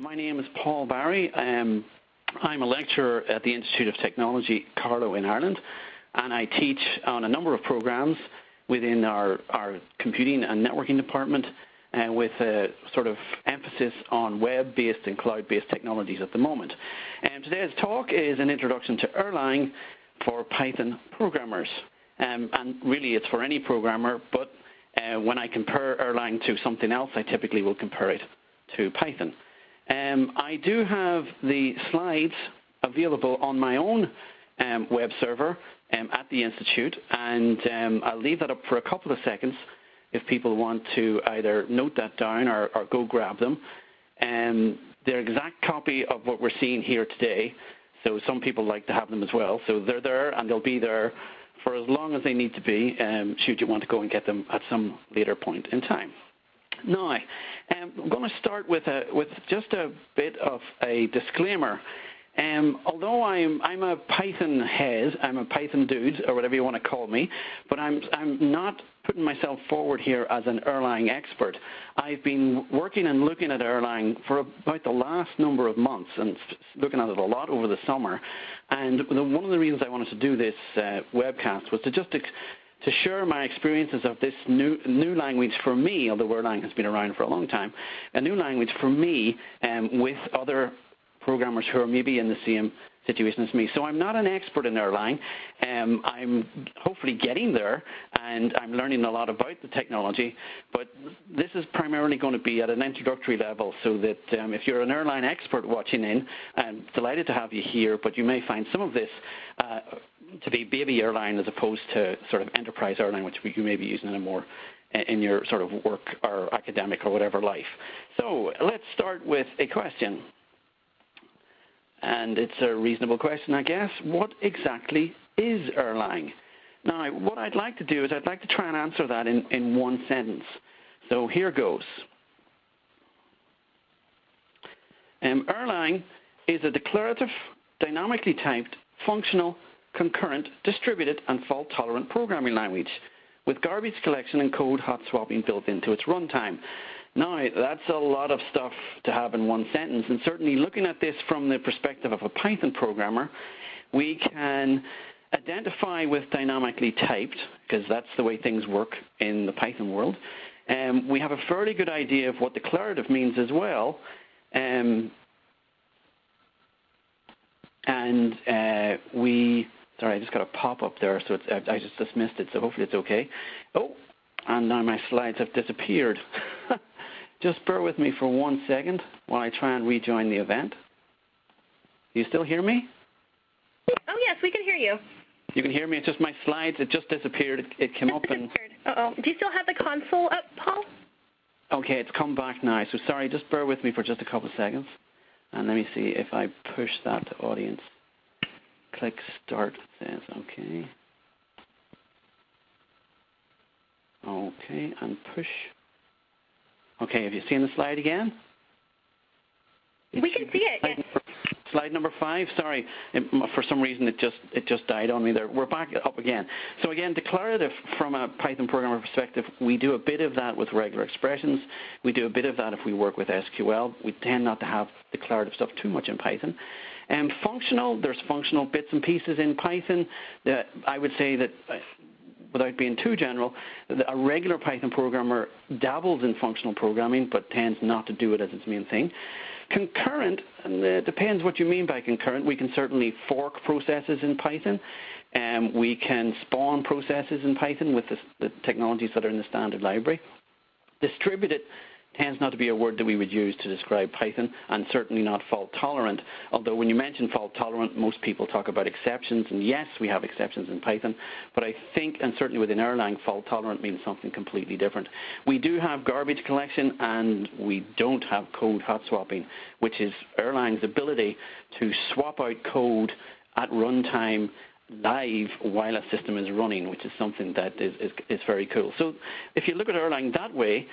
My name is Paul Barry. I'm a lecturer at the Institute of Technology, Carlow in Ireland, and I teach on a number of programs within our computing and networking department with a sort of emphasis on web-based and cloud-based technologies at the moment. And today's talk is an introduction to Erlang for Python programmers. And really it's for any programmer, but when I compare Erlang to something else, I typically will compare it to Python. I do have the slides available on my own web server at the Institute, and I'll leave that up for a couple of seconds if people want to either note that down or go grab them. They're an exact copy of what we're seeing here today, so some people like to have them as well. So they're there, and they'll be there for as long as they need to be, should you want to go and get them at some later point in time. Now, I'm going to start with just a bit of a disclaimer. Although I'm a Python head, I'm a Python dude, or whatever you want to call me, but I'm not putting myself forward here as an Erlang expert. I've been working and looking at Erlang for about the last number of months and looking at it a lot over the summer. And one of the reasons I wanted to do this webcast was to share my experiences of this new language for me, although Erlang has been around for a long time, a new language for me with other programmers who are maybe in the same situation as me. So I'm not an expert in Erlang. I'm hopefully getting there, and I'm learning a lot about the technology, but this is primarily going to be at an introductory level, so that if you're an Erlang expert watching in, I'm delighted to have you here, but you may find some of this to be baby Erlang as opposed to sort of enterprise Erlang, which you may be using in your sort of work or academic or whatever life. So let's start with a question. And it's a reasonable question, I guess. What exactly is Erlang? Now, what I'd like to do is I'd like to try and answer that in one sentence. So here goes. Erlang is a declarative, dynamically typed, functional, concurrent, distributed, and fault-tolerant programming language with garbage collection and code hot swapping built into its runtime. Now, that's a lot of stuff to have in one sentence, and certainly looking at this from the perspective of a Python programmer, we can identify with dynamically typed, because that's the way things work in the Python world. We have a fairly good idea of what declarative means as well, sorry, I just got a pop-up there, so I just dismissed it, so hopefully it's okay. Oh, and now my slides have disappeared. Just bear with me for 1 second while I try and rejoin the event. Do you still hear me? Oh, yes, we can hear you. You can hear me? It's just my slides. It just disappeared. It came up and... Uh-oh. Do you still have the console up, Paul? Okay, it's come back now. So sorry, just bear with me for just a couple of seconds. And let me see if I push that to audience. Click Start, it says. Okay. Okay, and push... Okay, have you seen the slide again? We can see it, yes. Slide number 5, sorry. For some reason it just died on me there. We're back up again. So again, declarative from a Python programmer perspective, we do a bit of that with regular expressions. We do a bit of that if we work with SQL. We tend not to have declarative stuff too much in Python. Functional, there's functional bits and pieces in Python. I would say that without being too general, a regular Python programmer dabbles in functional programming but tends not to do it as its main thing. Concurrent, and it depends what you mean by concurrent. We can certainly fork processes in Python. We can spawn processes in Python with the technologies that are in the standard library. Distributed tends not to be a word that we would use to describe Python, and certainly not fault-tolerant, although when you mention fault-tolerant, most people talk about exceptions, and yes, we have exceptions in Python, but I think, and certainly within Erlang, fault-tolerant means something completely different. We do have garbage collection, and we don't have code hot swapping, which is Erlang's ability to swap out code at runtime live while a system is running, which is something that is very cool. So if you look at Erlang that way,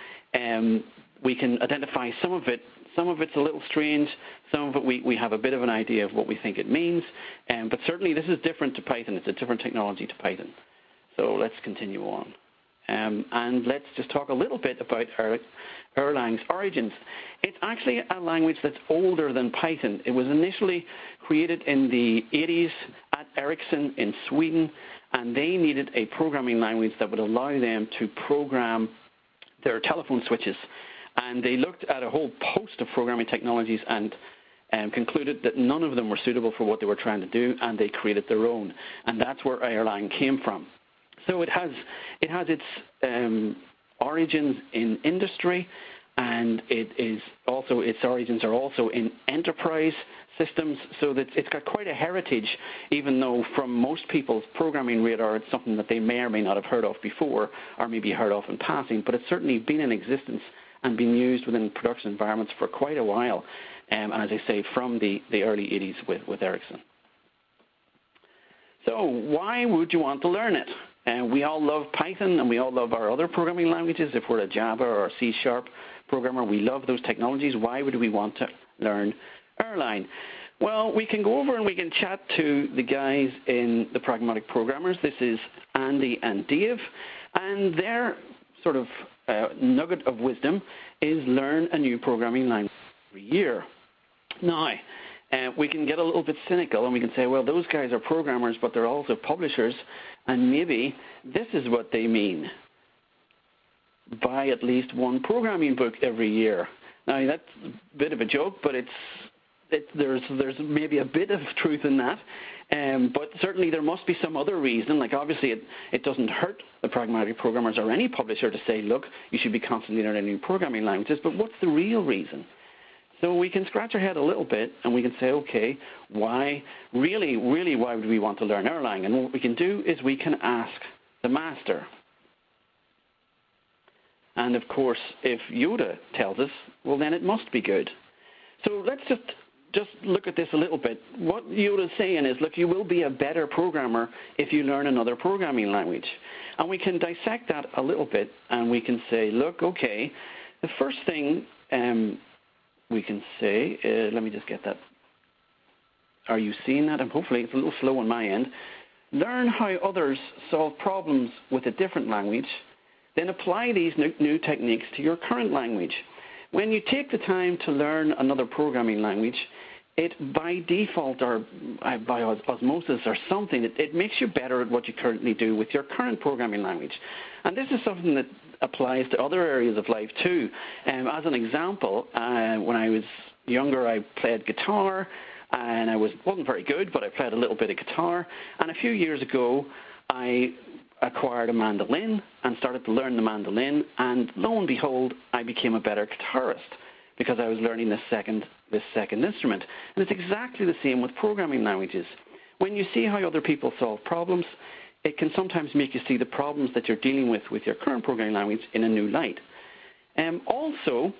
we can identify some of it. Some of it's a little strange. Some of it we have a bit of an idea of what we think it means. But certainly this is different to Python. It's a different technology to Python. So let's continue on. And let's just talk a little bit about Erlang's origins. It's actually a language that's older than Python. It was initially created in the 80s at Ericsson in Sweden, and they needed a programming language that would allow them to program their telephone switches. And they looked at a whole host of programming technologies and concluded that none of them were suitable for what they were trying to do, and they created their own. And that's where Erlang came from. So it has its origins in industry, and its origins are also in enterprise systems, so that it's got quite a heritage, even though from most people's programming radar it's something that they may or may not have heard of before, or maybe heard of in passing, but it's certainly been in existence and been used within production environments for quite a while, and as I say, from the early 80s with Ericsson. So why would you want to learn it? We all love Python, and we all love our other programming languages. If we're a Java or a C# programmer, we love those technologies. Why would we want to learn Erlang? Well, we can go over and we can chat to the guys in the Pragmatic Programmers. This is Andy and Dave, and their sort of nugget of wisdom is learn a new programming language every year. Now, we can get a little bit cynical and we can say, well, those guys are programmers, but they're also publishers, and maybe this is what they mean. Buy at least one programming book every year. Now, that's a bit of a joke, but there's maybe a bit of truth in that. But certainly there must be some other reason. Like obviously it doesn't hurt the Pragmatic Programmers or any publisher to say, look, you should be constantly learning new programming languages, but what's the real reason? So we can scratch our head a little bit and we can say, okay, why, really why would we want to learn Erlang? And what we can do is we can ask the master. And of course, if Yoda tells us, well then it must be good. So let's just look at this a little bit. What Yoda's saying is, look, you will be a better programmer if you learn another programming language. And we can dissect that a little bit and we can say, look, okay, the first thing we can say, let me just get that. Are you seeing that? And hopefully it's a little slow on my end. Learn how others solve problems with a different language, then apply these new techniques to your current language. When you take the time to learn another programming language, it by default or by osmosis or something, it makes you better at what you currently do with your current programming language. And this is something that applies to other areas of life too. As an example, when I was younger, I played guitar, and I wasn't very good, but I played a little bit of guitar. And a few years ago, I acquired a mandolin and started to learn the mandolin, and lo and behold, I became a better guitarist because I was learning this second instrument. And it's exactly the same with programming languages. When you see how other people solve problems, it can sometimes make you see the problems that you're dealing with your current programming language in a new light. Also,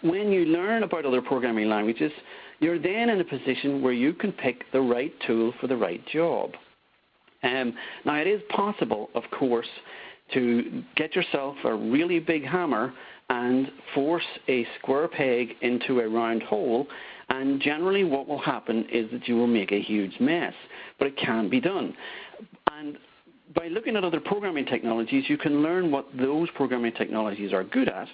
when you learn about other programming languages, you're then in a position where you can pick the right tool for the right job. Now, it is possible, of course, to get yourself a really big hammer and force a square peg into a round hole, and generally what will happen is that you will make a huge mess, but it can be done. And by looking at other programming technologies, you can learn what those programming technologies are good at.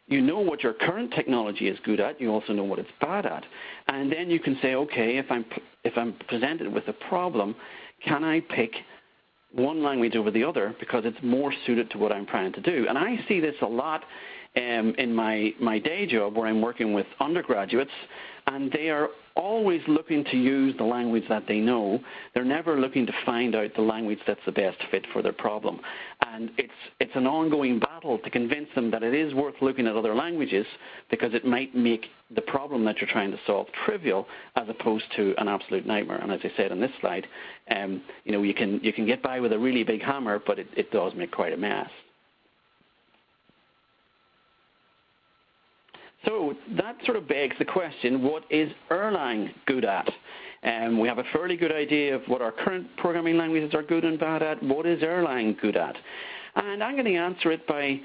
You know what your current technology is good at. You also know what it's bad at. And then you can say, okay, if I'm presented with a problem, can I pick one language over the other because it's more suited to what I'm trying to do? And I see this a lot in my day job where I'm working with undergraduates, and they are always looking to use the language that they know. They're never looking to find out the language that's the best fit for their problem. And it's an ongoing battle to convince them that it is worth looking at other languages because it might make the problem that you're trying to solve trivial as opposed to an absolute nightmare. And as I said on this slide, you can get by with a really big hammer, but it does make quite a mess. So that sort of begs the question, what is Erlang good at? We have a fairly good idea of what our current programming languages are good and bad at. What is Erlang good at? And I'm going to answer it by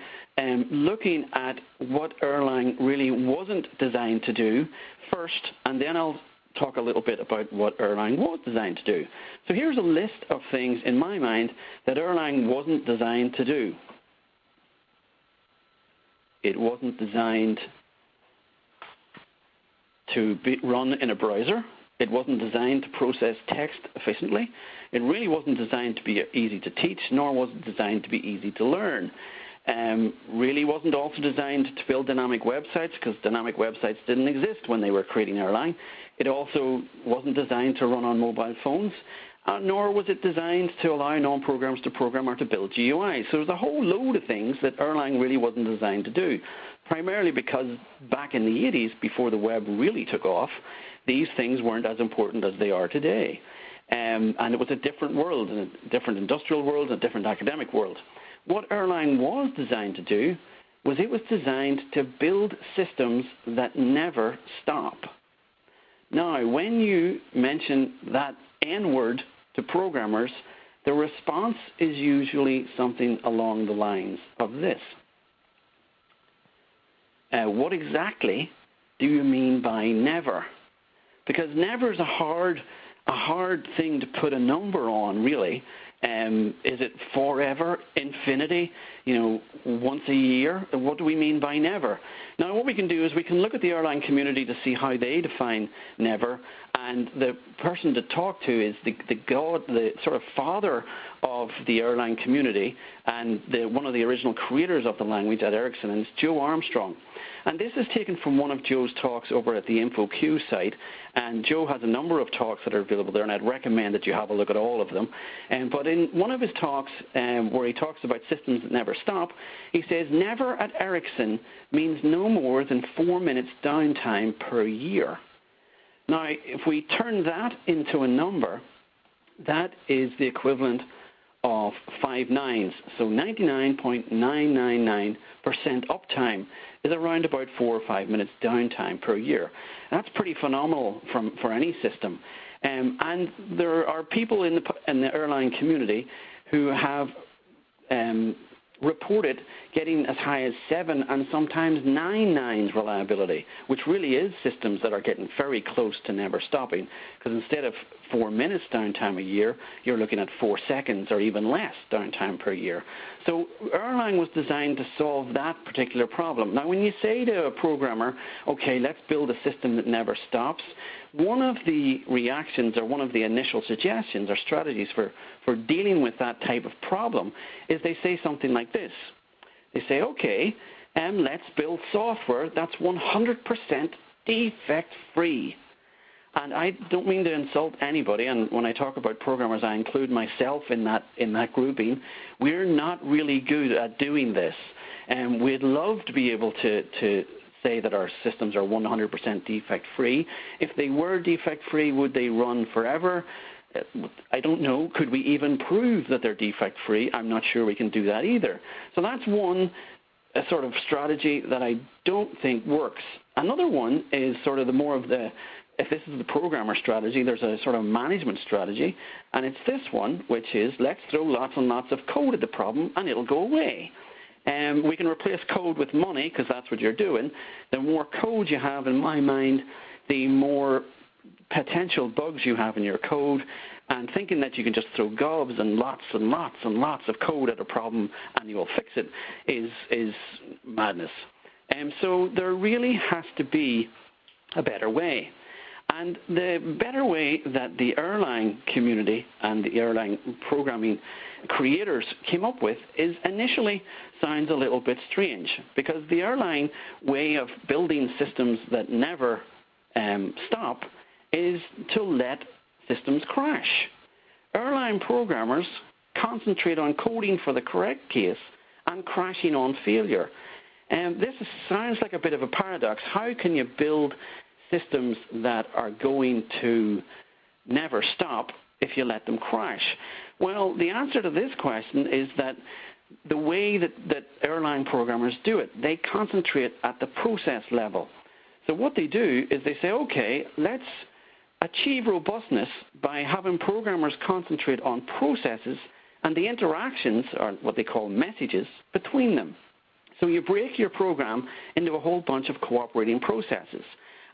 looking at what Erlang really wasn't designed to do first, and then I'll talk a little bit about what Erlang was designed to do. So here's a list of things in my mind that Erlang wasn't designed to do. It wasn't designed to run in a browser. It wasn't designed to process text efficiently. It really wasn't designed to be easy to teach, nor was it designed to be easy to learn. Really wasn't also designed to build dynamic websites, because dynamic websites didn't exist when they were creating Erlang. It also wasn't designed to run on mobile phones, nor was it designed to allow non-programmers to program or to build GUI. So there's a whole load of things that Erlang really wasn't designed to do, primarily because back in the 80s, before the web really took off, these things weren't as important as they are today. And it was a different world, a different industrial world, a different academic world. What Erlang was designed to do was it was designed to build systems that never stop. Now, when you mention that N-word to programmers, the response is usually something along the lines of this. What exactly do you mean by never? Because never is a hard thing to put a number on, really. Is it forever, infinity, once a year? What do we mean by never? Now, what we can do is we can look at the Erlang community to see how they define never, and the person to talk to is the god, the sort of father of the Erlang community, and one of the original creators of the language at Ericsson, and it's Joe Armstrong. And this is taken from one of Joe's talks over at the InfoQ site, and Joe has a number of talks that are available there, and I'd recommend that you have a look at all of them. But in one of his talks, where he talks about systems that never stop, he says never at Ericsson means no more than 4 minutes downtime per year. Now, if we turn that into a number, that is the equivalent of 5 nines. So 99.999% uptime is around about 4 or 5 minutes downtime per year. That's pretty phenomenal for any system. And there are people in the Erlang community who have reported getting as high as 7 and sometimes 9 nines reliability, which really is systems that are getting very close to never stopping, because instead of 4 minutes downtime a year, you're looking at 4 seconds or even less downtime per year. So Erlang was designed to solve that particular problem. Now, when you say to a programmer, okay, let's build a system that never stops, one of the reactions or one of the initial suggestions or strategies for dealing with that type of problem is they say something like this. They say, okay, let's build software that's 100% defect-free. And I don't mean to insult anybody, and when I talk about programmers, I include myself in that grouping. We're not really good at doing this, and we'd love to be able to say that our systems are 100% defect-free. If they were defect-free, would they run forever? I don't know. Could we even prove that they're defect-free? I'm not sure we can do that either. So that's one sort of strategy that I don't think works. Another one is sort of if this is the programmer strategy, there's a sort of management strategy, and it's this one, which is let's throw lots and lots of code at the problem and it'll go away. We can replace code with money because that's what you're doing. The more code you have, in my mind, the more potential bugs you have in your code, and thinking that you can just throw gobs and lots and lots and lots of code at a problem and you'll fix it is madness. So there really has to be a better way. And the better way that the Erlang community and the Erlang programming creators came up with is initially sounds a little bit strange, because the Erlang way of building systems that never stop is to let systems crash. Erlang programmers concentrate on coding for the correct case and crashing on failure. And this sounds like a bit of a paradox. How can you build systems that are going to never stop if you let them crash? Well, the answer to this question is that the way that Erlang programmers do it, they concentrate at the process level. So what they do is they say, okay, let's achieve robustness by having programmers concentrate on processes and the interactions, or what they call messages, between them. So you break your program into a whole bunch of cooperating processes.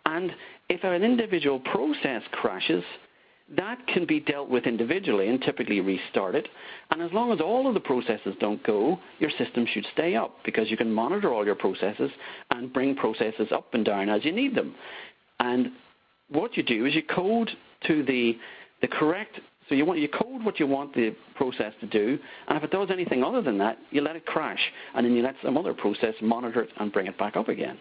And if an individual process crashes, that can be dealt with individually and typically restarted. And as long as all of the processes don't go, your system should stay up because you can monitor all your processes and bring processes up and down as you need them. And what you do is you code to the correct, so you code what you want the process to do, and if it does anything other than that, you let it crash, and then you let some other process monitor it and bring it back up again.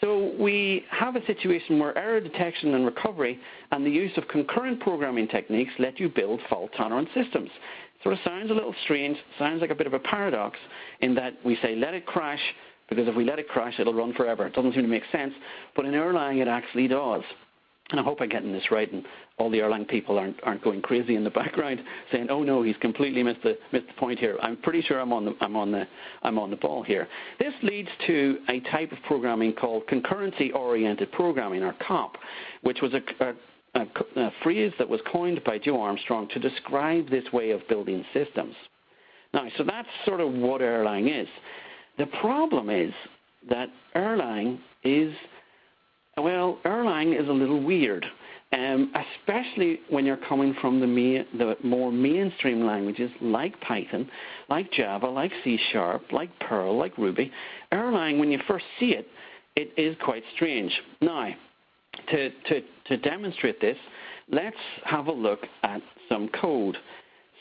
So we have a situation where error detection and recovery and the use of concurrent programming techniques let you build fault-tolerant systems. It sort of sounds a little strange, sounds like a bit of a paradox in that we say let it crash, because if we let it crash, it'll run forever. It doesn't seem to make sense, but in Erlang it actually does. And I hope I'm getting this right, and all the Erlang people aren't going crazy in the background saying, "Oh no, he's completely missed the point here." I'm pretty sure I'm on the ball here. This leads to a type of programming called concurrency-oriented programming, or COP, which was a phrase that was coined by Joe Armstrong to describe this way of building systems. Now, so that's sort of what Erlang is. The problem is that Erlang is a little weird, especially when you're coming from the more mainstream languages like Python, like Java, like C#, like Perl, like Ruby. Erlang, when you first see it, it is quite strange. Now, to demonstrate this, let's have a look at some code.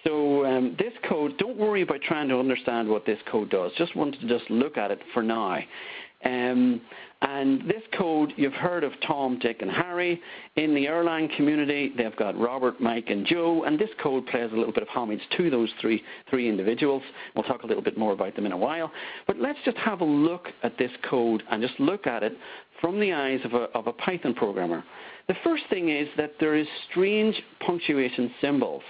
So this code, don't worry about trying to understand what this code does. Just want to just look at it for now. And this code, you've heard of Tom, Dick, and Harry. In the Erlang community, they've got Robert, Mike, and Joe, and this code plays a little bit of homage to those three individuals. We'll talk a little bit more about them in a while. But let's just have a look at this code and just look at it from the eyes of a Python programmer. The first thing is that there is strange punctuation symbols.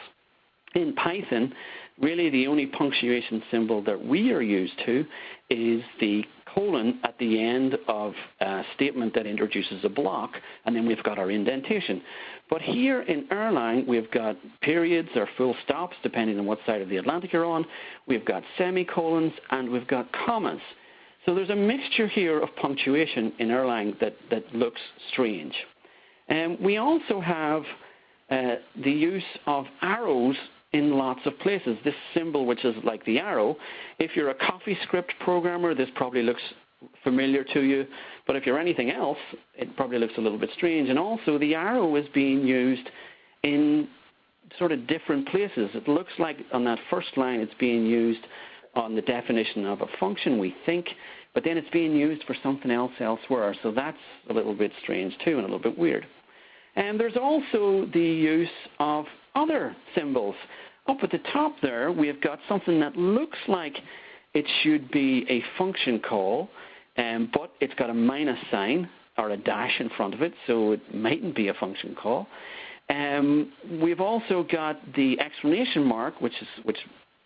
In Python, really the only punctuation symbol that we are used to is the colon at the end of a statement that introduces a block, and then we've got our indentation. But here in Erlang, we've got periods or full stops, depending on what side of the Atlantic you're on. We've got semicolons, and we've got commas. So there's a mixture here of punctuation in Erlang that looks strange. And we also have the use of arrows in lots of places. This symbol, which is like the arrow, if you're a CoffeeScript programmer, this probably looks familiar to you, but if you're anything else, it probably looks a little bit strange. And also, the arrow is being used in sort of different places. It looks like on that first line it's being used on the definition of a function, we think, but then it's being used for something else elsewhere, so that's a little bit strange too and a little bit weird. And there's also the use of other symbols. Up at the top there, we've got something that looks like it should be a function call, but it's got a minus sign or a dash in front of it, so it mightn't be a function call. We've also got the exclamation mark, which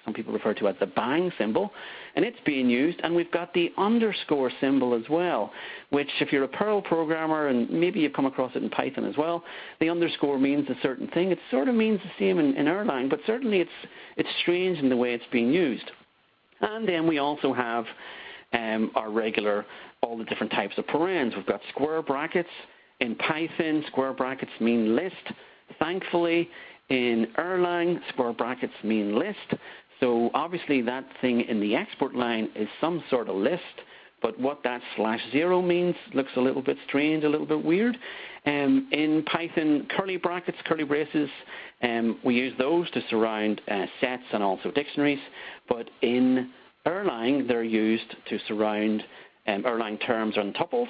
some people refer to as the bang symbol, and it's being used, and we've got the underscore symbol as well, which if you're a Perl programmer, and maybe you've come across it in Python as well, the underscore means a certain thing. It sort of means the same in Erlang, but certainly it's strange in the way it's being used. And then we also have our regular, all the different types of parens. We've got square brackets. In Python, square brackets mean list. Thankfully, in Erlang, square brackets mean list. So obviously that thing in the export line is some sort of list, but what that /0 means looks a little bit strange, a little bit weird. In Python, curly brackets, curly braces, we use those to surround sets and also dictionaries, but in Erlang they're used to surround Erlang terms and tuples,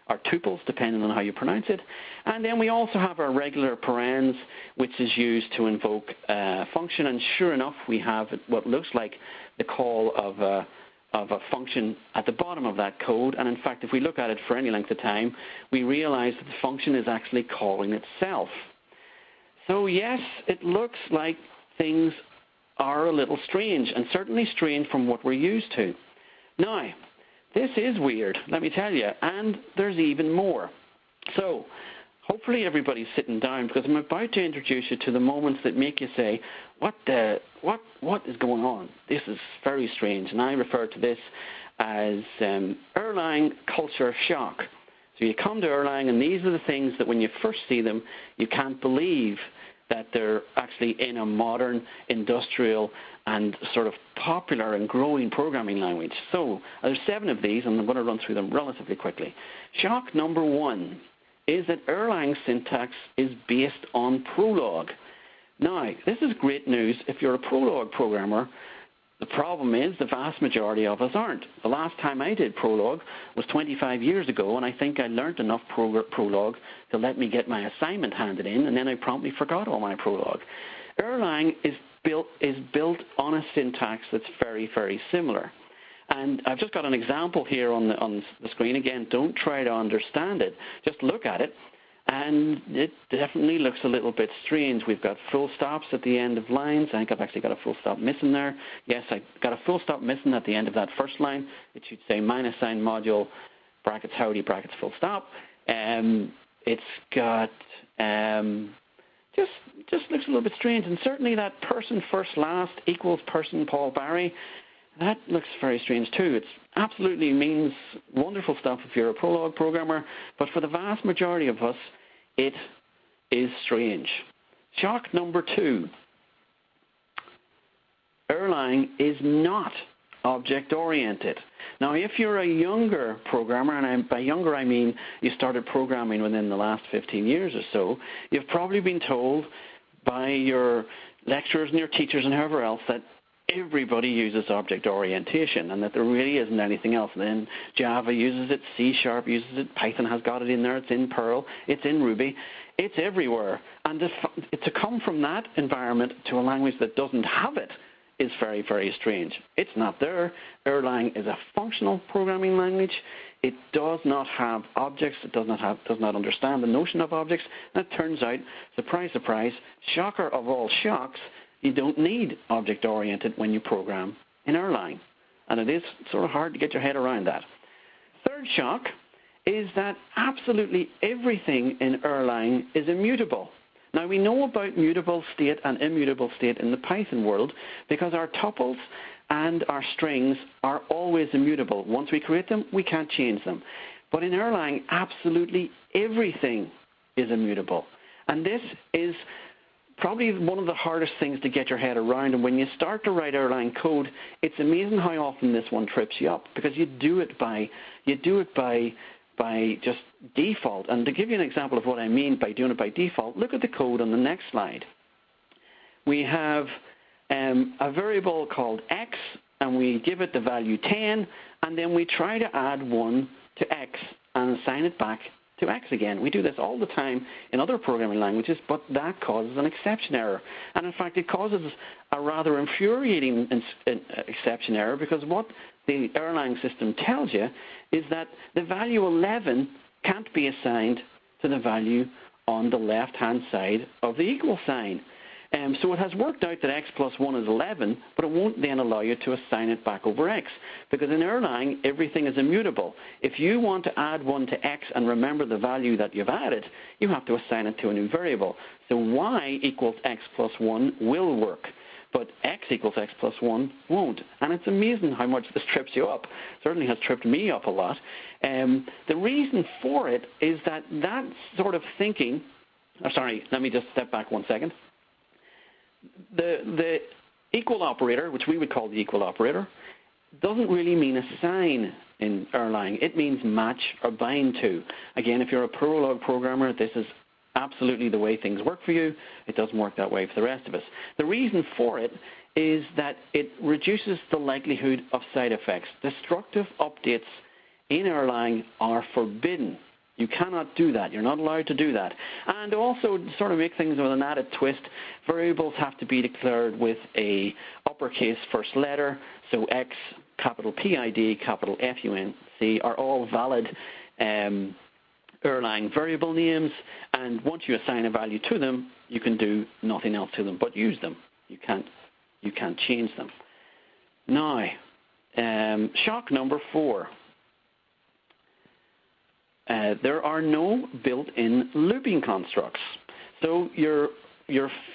or tuples, depending on how you pronounce it. And then we also have our regular parens, which is used to invoke a function. And sure enough, we have what looks like the call of a function at the bottom of that code. And in fact, if we look at it for any length of time, we realize that the function is actually calling itself. So yes, it looks like things are a little strange, and certainly strange from what we're used to. Now, this is weird, let me tell you, and there's even more. So hopefully everybody's sitting down, because I'm about to introduce you to the moments that make you say, what is going on? This is very strange, and I refer to this as Erlang culture shock. So you come to Erlang, and these are the things that when you first see them, you can't believe that they're actually in a modern, industrial, and sort of popular and growing programming language. So there's 7 of these, and I'm going to run through them relatively quickly. Shock number 1 is that Erlang syntax is based on Prolog. Now, this is great news if you're a Prolog programmer. The problem is the vast majority of us aren't. The last time I did Prolog was 25 years ago, and I think I learned enough Prolog to let me get my assignment handed in, and then I promptly forgot all my Prolog. Erlang is built on a syntax that's very, very similar. And I've just got an example here on the screen. Again, don't try to understand it. Just look at it. And it definitely looks a little bit strange. We've got full stops at the end of lines. I think I've actually got a full stop missing there. Yes, I got a full stop missing at the end of that first line. It should say minus sign module, brackets howdy, brackets full stop. It's got, just looks a little bit strange. And certainly that person first last equals person Paul Barry. That looks very strange too. It absolutely means wonderful stuff if you're a Prolog programmer, but for the vast majority of us, it is strange. Shock number 2. Erlang is not object-oriented. Now, if you're a younger programmer, and by younger I mean you started programming within the last 15 years or so, you've probably been told by your lecturers and your teachers and whoever else that everybody uses object orientation and that there really isn't anything else. And then Java uses it, C# uses it, Python has got it in there, it's in Perl, it's in Ruby, it's everywhere. And to come from that environment to a language that doesn't have it is very, very strange. It's not there. Erlang is a functional programming language. It does not have objects. It does not understand the notion of objects. And it turns out, surprise, surprise, shocker of all shocks, you don't need object-oriented when you program in Erlang. And it is sort of hard to get your head around that. Third shock is that absolutely everything in Erlang is immutable. Now, we know about mutable state and immutable state in the Python world because our tuples and our strings are always immutable. Once we create them, we can't change them. But in Erlang, absolutely everything is immutable. And this is probably one of the hardest things to get your head around. And when you start to write Erlang code, it's amazing how often this one trips you up because you do it by just default. And to give you an example of what I mean by doing it by default, look at the code on the next slide. We have a variable called x, and we give it the value 10, and then we try to add 1 to x and assign it back to x again. We do this all the time in other programming languages, but that causes an exception error. And in fact, it causes a rather infuriating exception error because what the Erlang system tells you is that the value 11 can't be assigned to the value on the left-hand side of the equal sign. So it has worked out that x plus 1 is 11, but it won't then allow you to assign it back over x. Because in Erlang, everything is immutable. If you want to add 1 to x and remember the value that you've added, you have to assign it to a new variable. So y equals x plus 1 will work, but x equals x plus 1 won't. And it's amazing how much this trips you up. It certainly has tripped me up a lot. The reason for it is that sort of thinking, let me just step back 1 second. The equal operator, which we would call the equal operator, doesn't really mean assign in Erlang. It means match or bind to. Again, if you're a Prolog programmer, this is absolutely the way things work for you. It doesn't work that way for the rest of us. The reason for it is that it reduces the likelihood of side effects. Destructive updates in Erlang are forbidden. You cannot do that. You're not allowed to do that. And also, to sort of make things with an added twist, variables have to be declared with a uppercase first letter. So X, capital PID, capital FUNC are all valid Erlang variable names. And once you assign a value to them, you can do nothing else to them but use them. You can't change them. Now, shock number 4. There are no built-in looping constructs. So your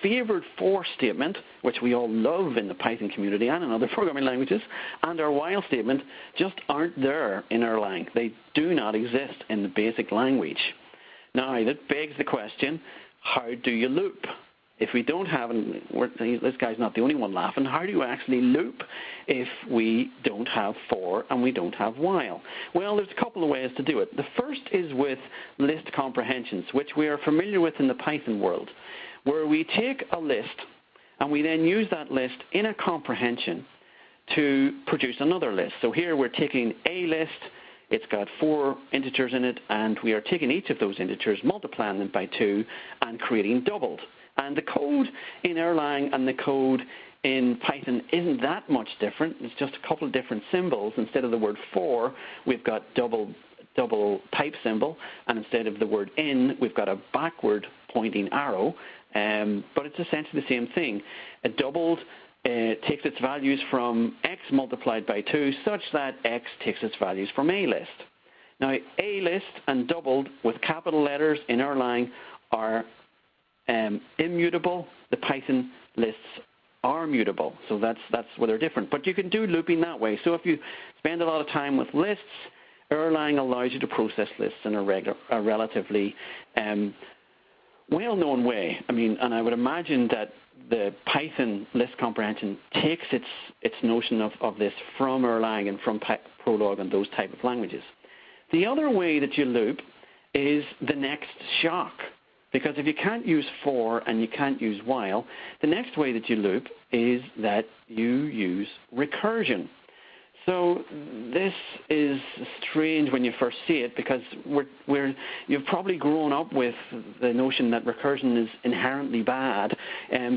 favorite for statement, which we all love in the Python community and in other programming languages, and our while statement just aren't there in Erlang. They do not exist in the basic language. Now, that begs the question, how do you loop? If we don't have, and this guy's not the only one laughing, how do you actually loop if we don't have for and we don't have while? Well, there's a couple of ways to do it. The first is with list comprehensions, which we are familiar with in the Python world, where we take a list and we then use that list in a comprehension to produce another list. So here we're taking a list, it's got 4 integers in it, and we are taking each of those integers, multiplying them by 2, and creating doubled. And the code in Erlang and the code in Python isn't that much different. It's just a couple of different symbols. Instead of the word for, we've got double pipe symbol, and instead of the word in, we've got a backward pointing arrow. But it's essentially the same thing. A doubled takes its values from x multiplied by 2, such that x takes its values from a list. Now, a list and doubled with capital letters in Erlang are immutable. The Python lists are mutable, so that's where they're different. But you can do looping that way. So if you spend a lot of time with lists, Erlang allows you to process lists in a relatively well-known way. I mean, and I would imagine that the Python list comprehension takes its notion of this from Erlang and from Prolog and those type of languages. The other way that you loop is the next shock. Because if you can't use for and you can't use while, the next way that you loop is that you use recursion. So this is strange when you first see it, because you've probably grown up with the notion that recursion is inherently bad,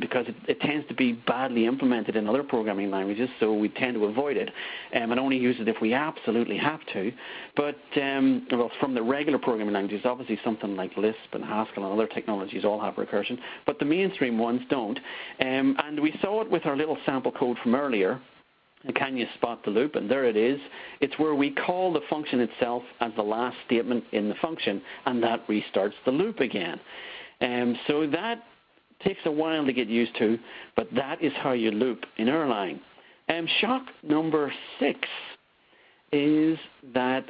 because it tends to be badly implemented in other programming languages, so we tend to avoid it and only use it if we absolutely have to. But well, from the regular programming languages, obviously something like Lisp and Haskell and other technologies all have recursion, but the mainstream ones don't. And we saw it with our little sample code from earlier. And can you spot the loop? And there it is. It's where we call the function itself as the last statement in the function, and that restarts the loop again. So that takes a while to get used to, but that is how you loop in Erlang. Shock number 6 is that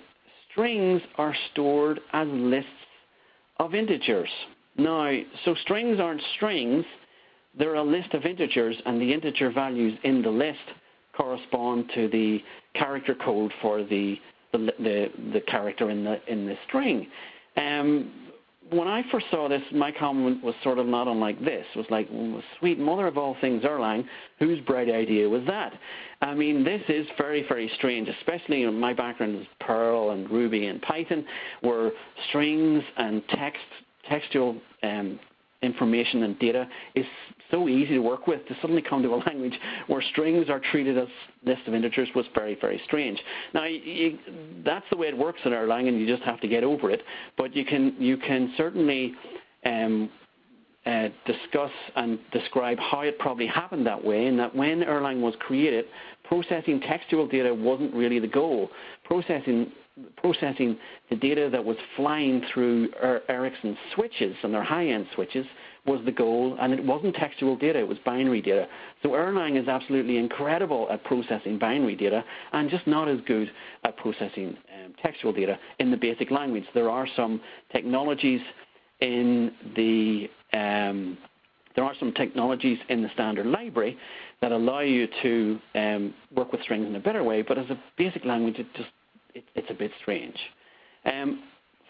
strings are stored as lists of integers. Now, so strings aren't strings. They're a list of integers, and the integer values in the list correspond to the character code for the character in the string. When I first saw this, my comment was sort of not unlike this. It was like, sweet mother of all things Erlang, whose bright idea was that? I mean, this is very, very strange, especially in my background is Perl and Ruby and Python, where strings and textual information and data is so easy to work with. To suddenly come to a language where strings are treated as lists of integers was very, very strange. Now, that's the way it works in Erlang, and you just have to get over it. But you can certainly discuss and describe how it probably happened that way, and that when Erlang was created, processing textual data wasn't really the goal. Processing the data that was flying through Ericsson switches and their high-end switches was the goal, and it wasn't textual data, it was binary data. So Erlang is absolutely incredible at processing binary data and just not as good at processing textual data in the basic language. There are some technologies in the standard library that allow you to work with strings in a better way, but as a basic language, it's a bit strange.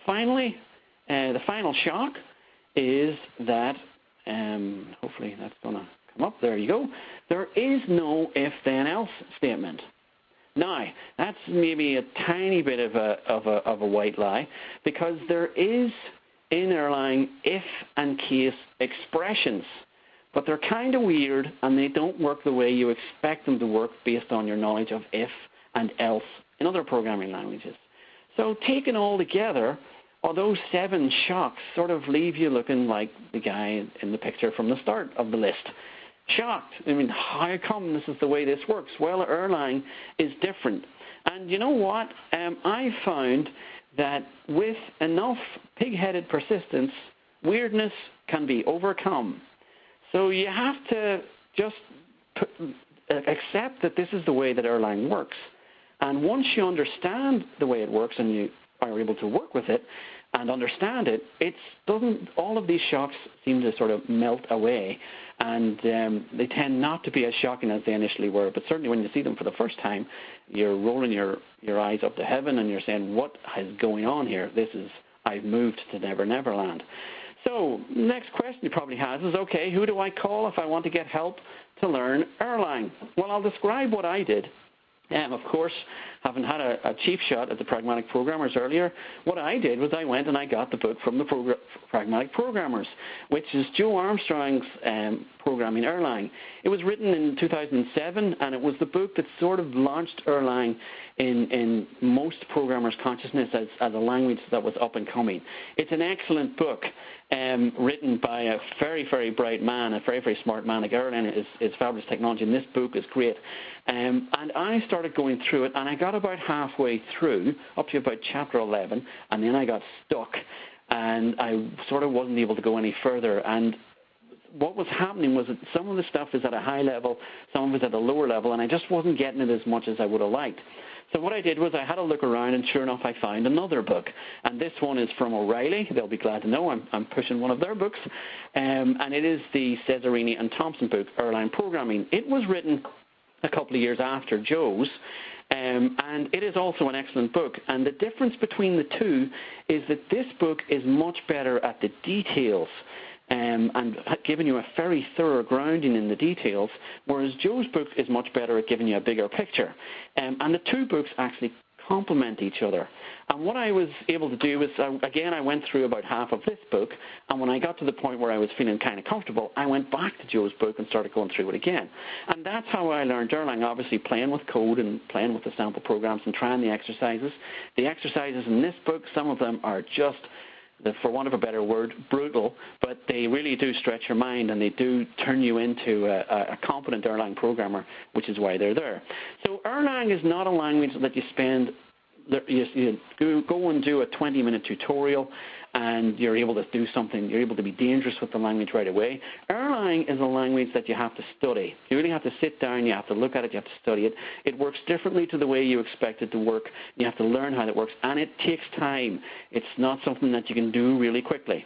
Finally, the final shock is that, hopefully that's going to come up. There you go. There is no if-then-else statement. Now, that's maybe a tiny bit of a white lie, because there is in Erlang if and case expressions, but they're kind of weird, and they don't work the way you expect them to work based on your knowledge of if and else in other programming languages. So taken all together, although 7 shocks sort of leave you looking like the guy in the picture from the start of the list. Shocked. I mean, how come this is the way this works? Well, Erlang is different. And you know what? I found that with enough pig-headed persistence, weirdness can be overcome. So you have to just accept that this is the way that Erlang works. And once you understand the way it works and you are able to work with it, and understand it, all of these shocks seem to sort of melt away, and they tend not to be as shocking as they initially were. But certainly when you see them for the first time, you're rolling your eyes up to heaven and you're saying, what is going on here? I've moved to Never Never Land. So next question you probably has is, okay, who do I call if I want to get help to learn Erlang? Well, I'll describe what I did. Of course, having had a cheap shot at the Pragmatic Programmers earlier, what I did was I went and I got the book from the Pragmatic Programmers, which is Joe Armstrong's Programming Erlang. It was written in 2007, and it was the book that sort of launched Erlang in most programmers' consciousness as a language that was up and coming. It's an excellent book written by a very, very bright man, a very, very smart man. Like Erlang is fabulous technology, and this book is great. And I started going through it, and I got about halfway through, up to about chapter 11, and then I got stuck, and I sort of wasn't able to go any further. And what was happening was that some of the stuff is at a high level, some of it at a lower level, and I just wasn't getting it as much as I would have liked. So what I did was I had a look around, and sure enough, I found another book. And this one is from O'Reilly. They'll be glad to know I'm pushing one of their books. And it is the Cesarini and Thompson book, Erlang Programming. It was written a couple of years after Joe's, and it is also an excellent book. And the difference between the two is that this book is much better at the details and giving you a very thorough grounding in the details, whereas Joe's book is much better at giving you a bigger picture. And the two books actually complement each other. And what I was able to do was, again, I went through about half of this book, and when I got to the point where I was feeling kind of comfortable, I went back to Joe's book and started going through it again. And that's how I learned Erlang, obviously playing with code and playing with the sample programs and trying the exercises. The exercises in this book, some of them are just, for want of a better word, brutal, but they really do stretch your mind, and they do turn you into a competent Erlang programmer, which is why they're there. So Erlang is not a language that you spend, you go and do a 20-minute tutorial and you're able to do something, you're able to be dangerous with the language right away. Erlang is a language that you have to study. You really have to sit down, you have to look at it, you have to study it. It works differently to the way you expect it to work. You have to learn how it works, and it takes time. It's not something that you can do really quickly.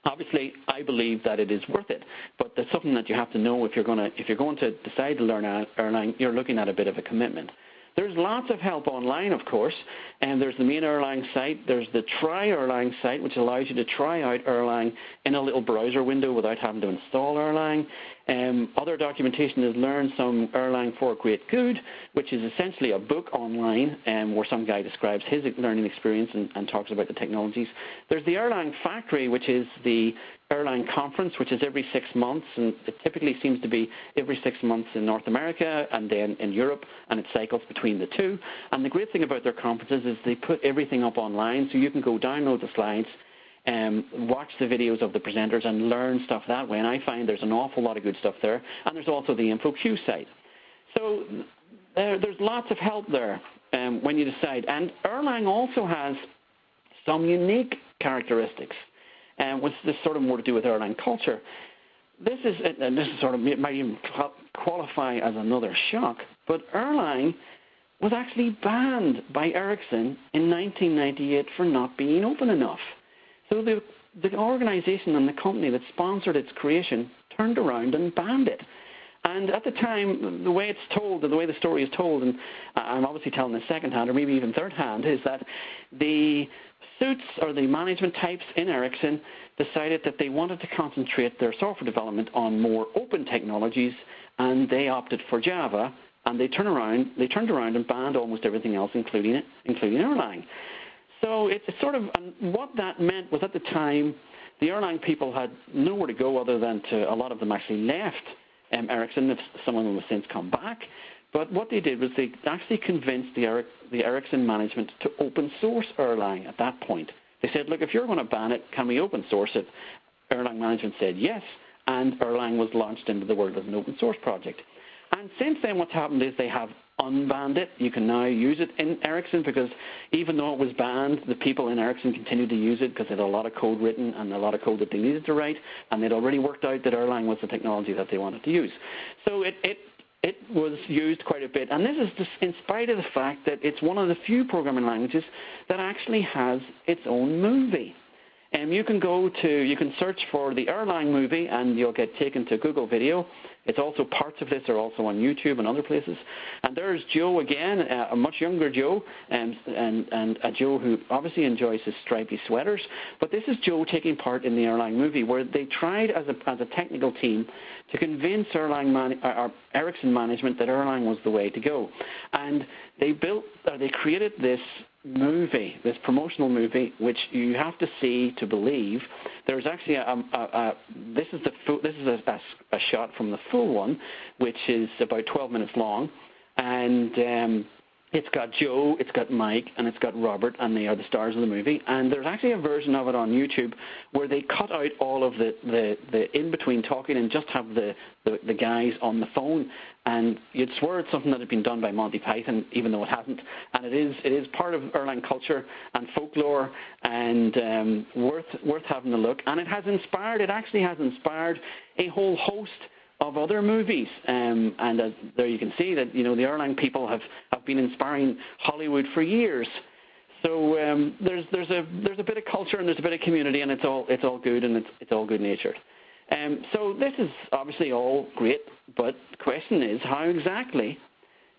Obviously, I believe that it is worth it, but that's something that you have to know if you're going to decide to learn Erlang. You're looking at a bit of a commitment. There's lots of help online, of course, and there's the main Erlang site. There's the Try Erlang site, which allows you to try out Erlang in a little browser window without having to install Erlang. Other documentation is Learn Some Erlang for Great Good, which is essentially a book online where some guy describes his learning experience and talks about the technologies. There's the Erlang Factory, which is the Erlang conference, which is every 6 months, and it typically seems to be every 6 months in North America and then in Europe, and it cycles between the two. And the great thing about their conferences is they put everything up online, so you can go download the slides, watch the videos of the presenters and learn stuff that way. And I find there's an awful lot of good stuff there. And there's also the InfoQ site. So there's lots of help there when you decide. And Erlang also has some unique characteristics, which is sort of more to do with Erlang culture. This is sort of, it might even qualify as another shock, but Erlang was actually banned by Ericsson in 1998 for not being open enough. So the organization and the company that sponsored its creation turned around and banned it. And at the time, the way it's told, the way the story is told, and I'm obviously telling this second-hand or maybe even third-hand, is that the suits or the management types in Ericsson decided that they wanted to concentrate their software development on more open technologies, and they opted for Java, and they turned around and banned almost everything else, including Erlang. So it's sort of, what that meant was at the time, the Erlang people had nowhere to go other than to, a lot of them actually left Ericsson, some of them have since come back. But what they did was they actually convinced the Ericsson management to open source Erlang at that point. They said, look, if you're going to ban it, can we open source it? Erlang management said yes, and Erlang was launched into the world as an open source project. And since then what's happened is they have unbanned it. You can now use it in Ericsson because even though it was banned, the people in Ericsson continued to use it because they had a lot of code written and a lot of code that they needed to write, and they'd already worked out that Erlang was the technology that they wanted to use. So it was used quite a bit. And this is just in spite of the fact that it's one of the few programming languages that actually has its own movie. You can search for the Erlang movie and you'll get taken to Google Video. It's also, parts of this are also on YouTube and other places. And there's Joe again, a much younger Joe, and a Joe who obviously enjoys his stripy sweaters. But this is Joe taking part in the Erlang movie, where they tried as a technical team to convince Ericsson management that Erlang was the way to go. And they created this movie, this promotional movie, which you have to see to believe. There's actually this is a shot from the full one, which is about 12 minutes long, and it's got Joe, it's got Mike, and it's got Robert, and they are the stars of the movie. And there's actually a version of it on YouTube where they cut out all of the in-between talking and just have the guys on the phone. And you'd swear it's something that had been done by Monty Python, even though it hasn't. And it is part of Erlang culture and folklore, and worth having a look. And it actually has inspired a whole host of other movies, and there you can see that the Erlang people have been inspiring Hollywood for years. So there's a bit of culture and there's a bit of community, and it's all good, and it's all good natured. So this is obviously all great, but the question is, how exactly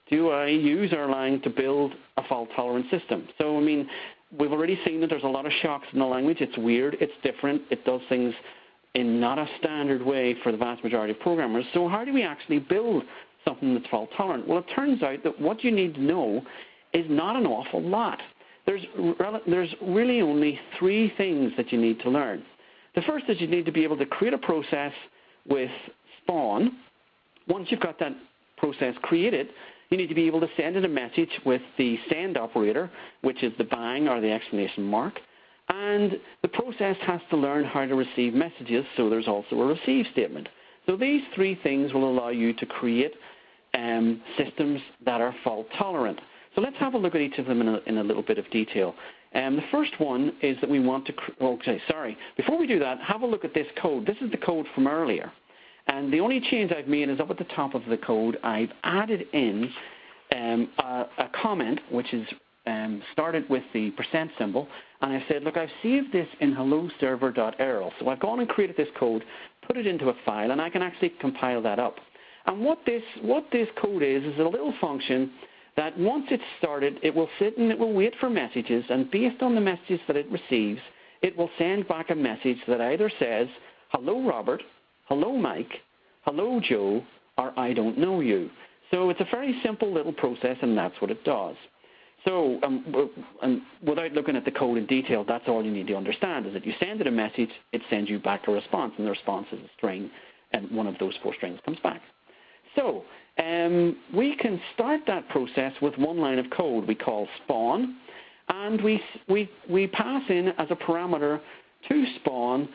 do I use Erlang to build a fault-tolerant system? So I mean, we've already seen that there's a lot of shocks in the language. It's weird, it's different, it does things in not a standard way for the vast majority of programmers. So how do we actually build something that's fault-tolerant? Well, it turns out that what you need to know is not an awful lot. There's really only 3 things that you need to learn. The first is you need to be able to create a process with spawn. Once you've got that process created, you need to be able to send it a message with the send operator, which is the bang or the exclamation mark. And the process has to learn how to receive messages, so there's also a receive statement. So these 3 things will allow you to create systems that are fault-tolerant. So let's have a look at each of them in a little bit of detail. The first one is that we want to, before we do that, have a look at this code. This is the code from earlier. And the only change I've made is up at the top of the code, I've added in a comment, which is started with the % symbol, and I said, look, I've saved this in helloserver.erl. So I've gone and created this code, put it into a file, and I can actually compile that up. And what this code is a little function that once it's started, it will sit and it will wait for messages, and based on the messages that it receives, it will send back a message that either says, hello Robert, hello Mike, hello Joe, or I don't know you. So it's a very simple little process, and that's what it does. So without looking at the code in detail, that's all you need to understand, is that you send it a message, it sends you back a response, and the response is a string, and one of those 4 strings comes back. So we can start that process with one line of code we call spawn, and we pass in as a parameter to spawn,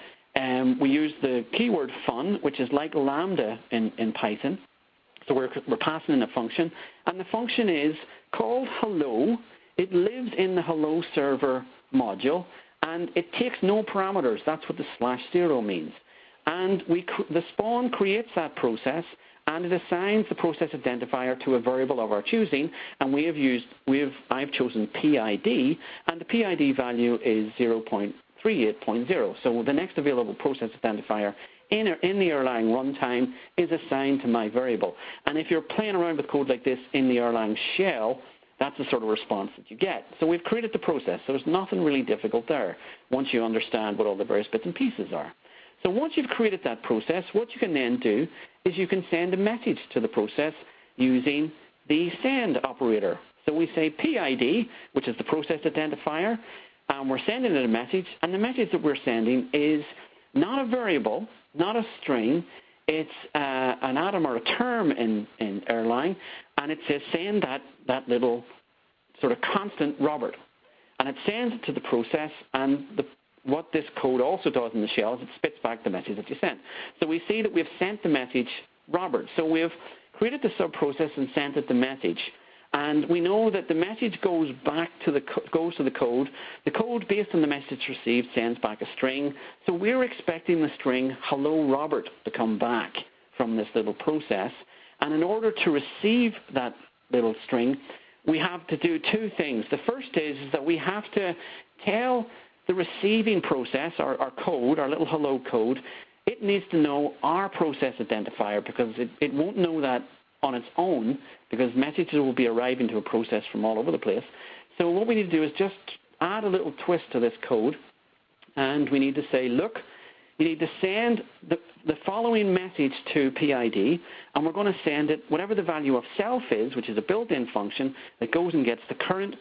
we use the keyword fun, which is like lambda in Python. So we're passing in a function, and the function is called hello. It lives in the hello server module, and it takes no parameters. That's what the /0 means. And the spawn creates that process, and it assigns the process identifier to a variable of our choosing, and I've chosen PID, and the PID value is 0.38.0. So the next available process identifier in the Erlang runtime is assigned to my variable. And if you're playing around with code like this in the Erlang shell, that's the sort of response that you get. So we've created the process, so there's nothing really difficult there once you understand what all the various bits and pieces are. So once you've created that process, what you can then do is you can send a message to the process using the send operator. So we say PID, which is the process identifier, and we're sending it a message, and the message that we're sending is not a variable, not a string, it's an atom or a term in Erlang, and it says send that little sort of constant Robert. And it sends it to the process, and what this code also does in the shell is it spits back the message that you sent. So we see that we've sent the message Robert. So we've created the sub-process and sent it the message. And we know that the message goes back to the code. The code, based on the message received, sends back a string. So we're expecting the string hello Robert to come back from this little process. And in order to receive that little string, we have to do two things. The first is that we have to tell the receiving process, our code, our little hello code, it needs to know our process identifier, because it won't know that on its own, because messages will be arriving to a process from all over the place. So what we need to do is just add a little twist to this code, and we need to say, look, you need to send the following message to PID, and we're going to send it whatever the value of self is, which is a built-in function that goes and gets the current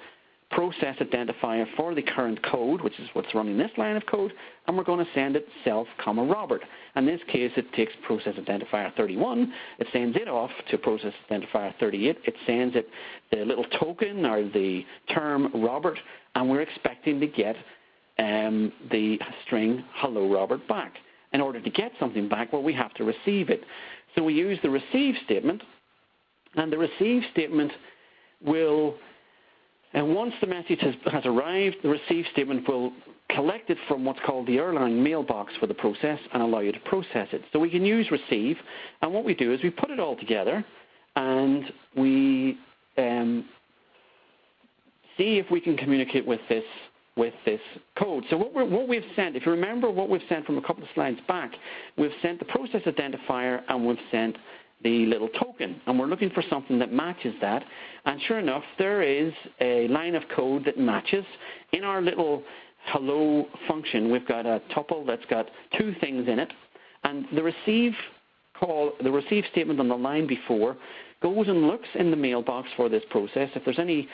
process identifier for the current code, which is what's running this line of code, and we're going to send it self, Robert. In this case, it takes process identifier 31, it sends it off to process identifier 38, it sends it the little token or the term Robert, and we're expecting to get the string hello Robert back. In order to get something back, well, we have to receive it. So we use the receive statement, and the receive statement will, and once the message has arrived, the receive statement will collect it from what's called the Erlang mailbox for the process and allow you to process it. So we can use receive, and what we do is we put it all together, and we see if we can communicate with this code. So what we've sent, if you remember what we've sent from a couple of slides back, we've sent the process identifier and we've sent the little token, and we're looking for something that matches that. And sure enough, there is a line of code that matches. In our little hello function, we've got a tuple that's got two things in it, and the receive statement on the line before goes and looks in the mailbox for this process. If there's any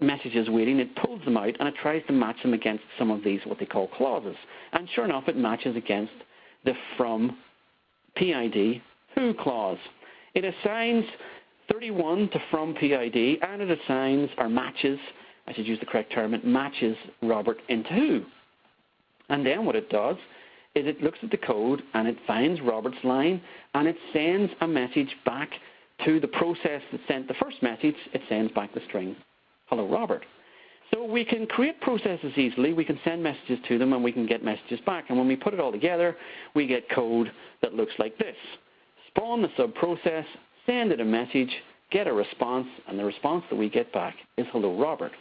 messages waiting, it pulls them out and it tries to match them against some of these what they call clauses. And sure enough, it matches against the from PID who clause. It assigns 31 to from PID, and it assigns, or matches, I should use the correct term, it matches Robert into who. And then what it does is it looks at the code and it finds Robert's line and it sends a message back to the process that sent the first message. It sends back the string hello Robert. So we can create processes easily, we can send messages to them, and we can get messages back. And when we put it all together, we get code that looks like this. Spawn the sub-process, send it a message, get a response, and the response that we get back is hello Robert.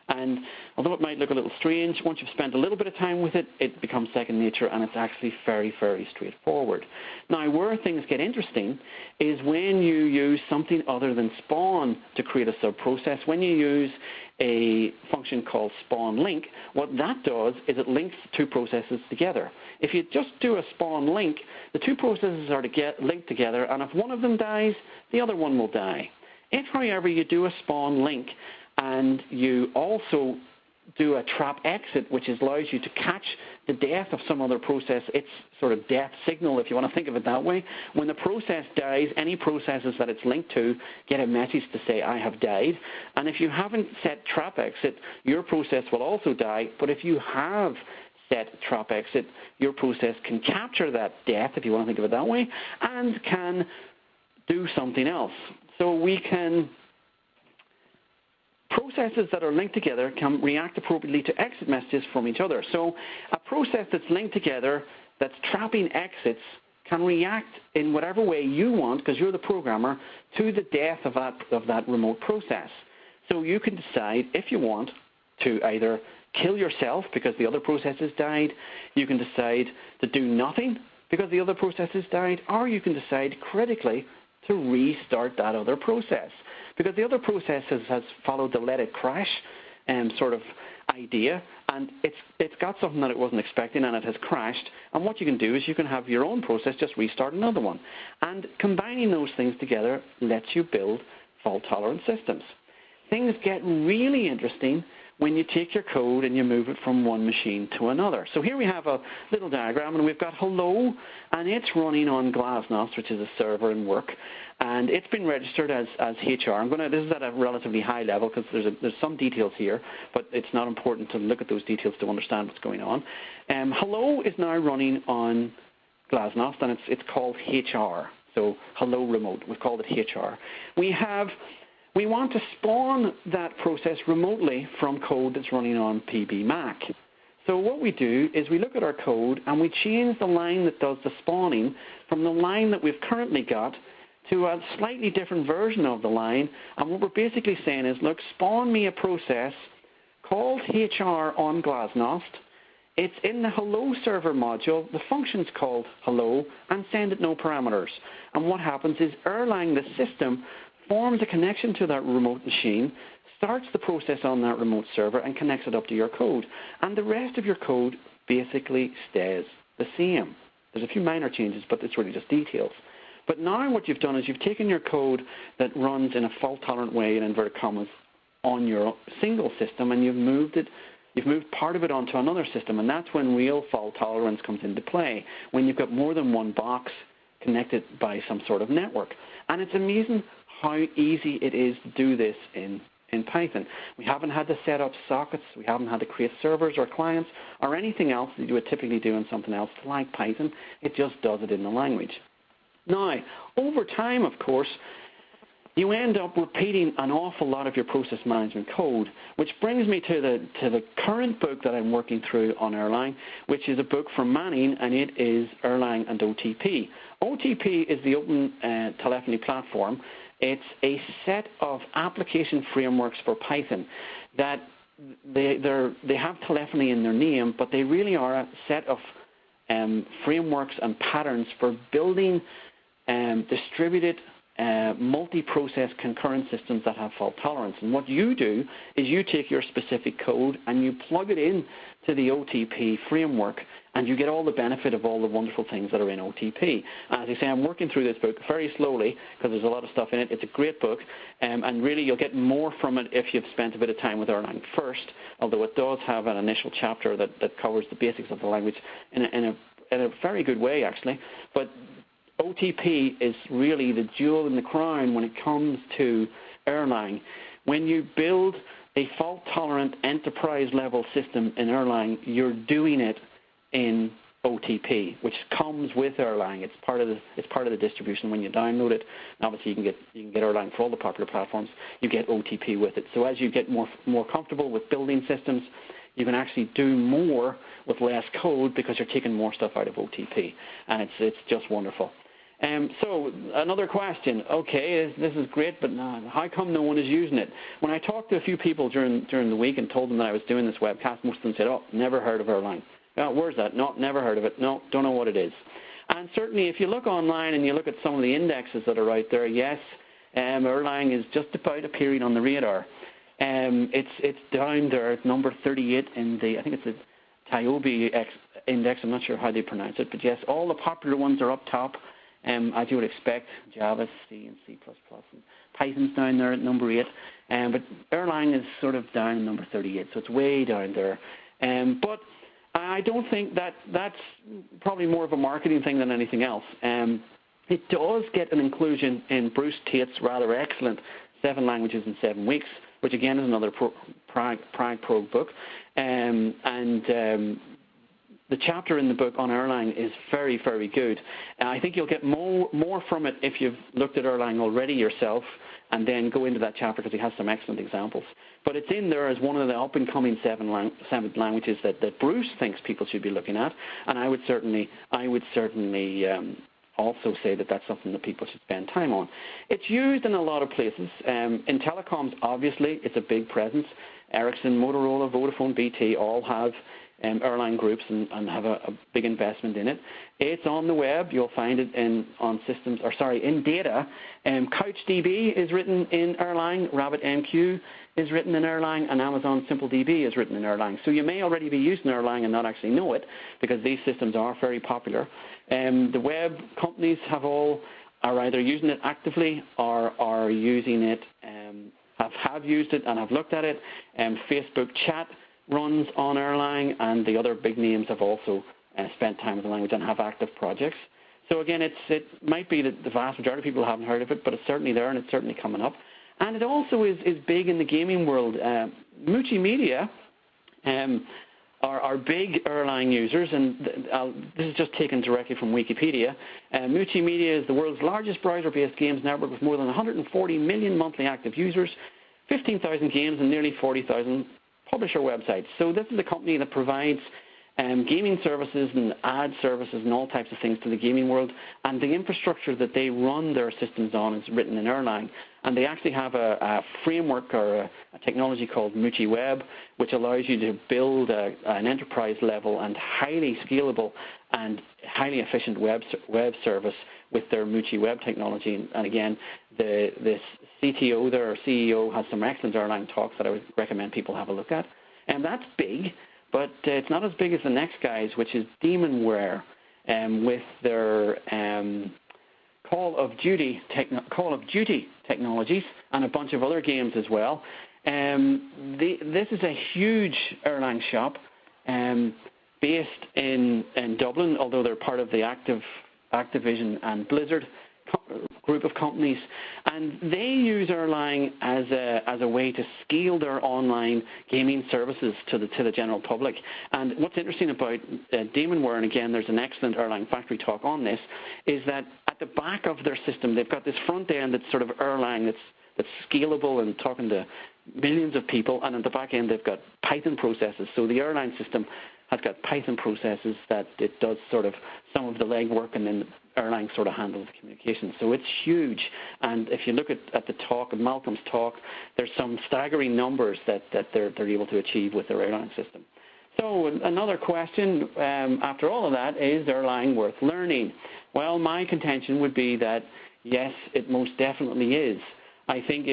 And although it might look a little strange, once you've spent a little bit of time with it, it becomes second nature, and it's actually very, very straightforward. Now, where things get interesting is when you use something other than spawn to create a sub-process. When you use a function called spawn link, what that does is it links two processes together. If you just do a spawn link, the two processes are to get linked together, and if one of them dies, the other one will die. If, however, you do a spawn link, and you also do a trap exit, which allows you to catch the death of some other process, its sort of death signal, if you want to think of it that way. When the process dies, any processes that it's linked to get a message to say, I have died. And if you haven't set trap exit, your process will also die. But if you have set trap exit, your process can capture that death, if you want to think of it that way, and can do something else. So we can... Processes that are linked together can react appropriately to exit messages from each other. So a process that's linked together, that's trapping exits, can react in whatever way you want, because you're the programmer, to the death of that remote process. So you can decide if you want to either kill yourself because the other process has died, you can decide to do nothing because the other process has died, or you can decide critically to restart that other process. Because the other process has followed the let it crash sort of idea, and it's got something that it wasn't expecting, and it has crashed. And what you can do is you can have your own process just restart another one. And combining those things together lets you build fault-tolerant systems. Things get really interesting when you take your code and you move it from one machine to another. So here we have a little diagram, and we've got hello, and it's running on Glasnost, which is a server in work, and it's been registered as HR. This is at a relatively high level because there's some details here, but it's not important to look at those details to understand what's going on. Hello is now running on Glasnost, and it's called HR. So hello remote, we've called it HR. We want to spawn that process remotely from code that's running on PB Mac. So what we do is we look at our code and we change the line that does the spawning from the line that we've currently got to a slightly different version of the line. And what we're basically saying is, look, spawn me a process called HR on Glasnost. It's in the hello server module. The function's called hello, and send it no parameters. And what happens is Erlang, the system, forms a connection to that remote machine, starts the process on that remote server, and connects it up to your code. And the rest of your code basically stays the same. There's a few minor changes, but it's really just details. But now what you've done is you've taken your code that runs in a fault-tolerant way, in inverted commas, on your single system, and you've moved part of it onto another system, and that's when real fault tolerance comes into play, when you've got more than one box connected by some sort of network. And it's amazing how easy it is to do this in Python. We haven't had to set up sockets, we haven't had to create servers or clients or anything else that you would typically do in something else like Python. It just does it in the language. Now, over time, of course, you end up repeating an awful lot of your process management code, which brings me to the current book that I'm working through on Erlang, which is a book from Manning, and it is Erlang and OTP. OTP is the Open Telephony Platform. It's a set of application frameworks for Python that they have telephony in their name, but they really are a set of frameworks and patterns for building distributed multi-process concurrent systems that have fault tolerance. And what you do is you take your specific code and you plug it in to the OTP framework, and you get all the benefit of all the wonderful things that are in OTP. As I say, I'm working through this book very slowly because there's a lot of stuff in it. It's a great book, and really you'll get more from it if you've spent a bit of time with Erlang first, although it does have an initial chapter that covers the basics of the language in a very good way, actually. But OTP is really the jewel in the crown when it comes to Erlang. When you build a fault-tolerant enterprise-level system in Erlang, you're doing it in OTP, which comes with Erlang. It's part of the distribution when you download it. And obviously, you can get Erlang for all the popular platforms. You get OTP with it. So as you get more comfortable with building systems, you can actually do more with less code because you're taking more stuff out of OTP, and it's just wonderful. So another question. Okay, this is great, but how come no one is using it? When I talked to a few people during the week and told them that I was doing this webcast, most of them said, "Oh, never heard of Erlang." Oh, where's that? No, never heard of it. No, don't know what it is. And certainly, if you look online and you look at some of the indexes that are out there, yes, Erlang is just about appearing on the radar. It's down there at number 38 in the, I think it's the Tiobe index. I'm not sure how they pronounce it, but yes, all the popular ones are up top. As you would expect, Java, C, and C++. And Python's down there at number 8. But Erlang is sort of down at number 38, so it's way down there. But I don't think that's probably more of a marketing thing than anything else. It does get an inclusion in Bruce Tate's rather excellent 7 Languages in 7 Weeks, which again is another Prague Prog book. The chapter in the book on Erlang is very, very good. I think you'll get more from it if you've looked at Erlang already yourself, and then go into that chapter because he has some excellent examples. But it's in there as one of the up-and-coming 7 languages that Bruce thinks people should be looking at, and I would certainly also say that that's something that people should spend time on. It's used in a lot of places. In telecoms, obviously, it's a big presence. Ericsson, Motorola, Vodafone, BT all have Erlang groups and have a big investment in it. It's on the web. You'll find it in data. CouchDB is written in Erlang. RabbitMQ is written in Erlang, and Amazon SimpleDB is written in Erlang. So you may already be using Erlang and not actually know it, because these systems are very popular. The web companies are either using it actively or are using it, have used it and have looked at it. Facebook Chat runs on Erlang, and the other big names have also spent time with the language and have active projects. So again, it might be that the vast majority of people haven't heard of it, but it's certainly there and it's certainly coming up. And it also is big in the gaming world. Muchi Media are big Erlang users, and this is just taken directly from Wikipedia. Muchi Media is the world's largest browser-based games network with more than 140 million monthly active users, 15,000 games, and nearly 40,000 publisher websites. So this is a company that provides gaming services and ad services and all types of things to the gaming world, and the infrastructure that they run their systems on is written in Erlang. And they actually have a framework or a technology called multi-web, which allows you to build an enterprise-level and highly scalable and highly efficient web service with their multi-web technology. And again, the CTO there, or CEO, has some excellent Erlang talks that I would recommend people have a look at. And that's big, but it's not as big as the next guys, which is Demonware, with their Call of Duty technologies and a bunch of other games as well. This is a huge Erlang shop based in Dublin, although they're part of the Activision and Blizzard group of companies, and they use Erlang as a way to scale their online gaming services to the general public. And what's interesting about Demonware, and again there's an excellent Erlang factory talk on this, is that at the back of their system they've got this front end that's sort of Erlang that's scalable and talking to millions of people, and at the back end they've got Python processes. So the Erlang system has got Python processes that it does sort of some of the legwork, and then Erlang sort of handles the communication. So it's huge. And if you look at the talk, Malcolm's talk, there's some staggering numbers that they're able to achieve with their Erlang system. So another question after all of that, is Erlang worth learning? Well, my contention would be that yes, it most definitely is. I think